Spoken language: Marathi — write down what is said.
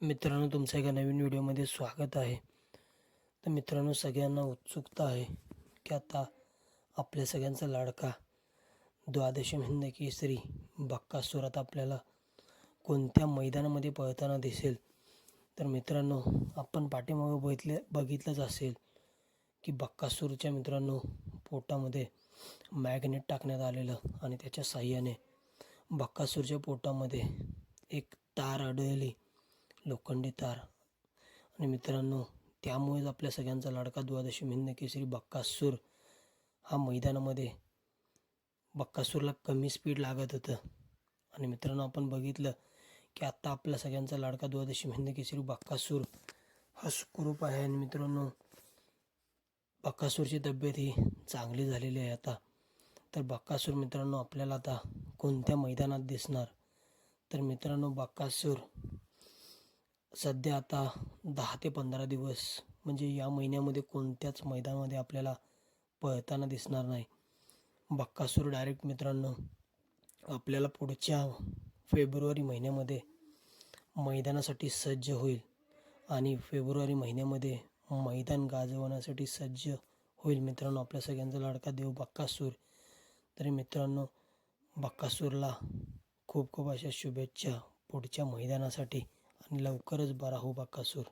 मित्रांनो, तुमच्या एका नवीन व्हिडिओमध्ये स्वागत आहे. तर मित्रांनो, सगळ्यांना उत्सुकता आहे की आता आपल्या सगळ्यांचा लाडका द्वादशम हिंद केसरी बक्कासूर आता आपल्याला कोणत्या मैदानामध्ये पळताना दिसेल. तर मित्रांनो, आपण पाठीमागे बघितलंच असेल की बक्कासूरच्या मित्रांनो पोटामध्ये मॅग्नेट टाकण्यात आलेलं आणि त्याच्या साह्याने बक्कासूरच्या पोटामध्ये एक तार आढळली, लोखंडी तार. आणि मित्रांनो, त्यामुळेच आपल्या सगळ्यांचा लाडका द्वादशी हिंद केसरी बक्कासूर हा मैदानामध्ये बक्कासूरला कमी स्पीड लागत होतं. आणि मित्रांनो, आपण बघितलं की आत्ता आपल्या सगळ्यांचा लाडका द्वादशी हिंद केसरी बक्कासूर हा सुखरूप आहे. आणि मित्रांनो, बक्कासूरची तब्येत ही चांगली झालेली आहे आता. तर बक्कासूर मित्रांनो आपल्याला आता कोणत्या मैदानात दिसणार? तर मित्रांनो, बक्कासूर सध्या आता 10 ते 15 दिवस म्हणजे या महिन्यामध्ये कोणत्याच मैदानामध्ये आपल्याला पळताना दिसणार नाही. बक्कासूर डायरेक्ट मित्रांनो आपल्याला पुढच्या फेब्रुवारी महिन्यामध्ये मैदानासाठी सज्ज होईल आणि फेब्रुवारी महिन्यामध्ये मैदान गाजवण्यासाठी सज्ज होईल. मित्रांनो, आपल्या सगळ्यांचा लाडका देव बक्कासूर. तरी मित्रांनो, बक्कासूरला खूप खूप अशा शुभेच्छा पुढच्या मैदानासाठी आणि लवकरच बरा हो बक्कासूर.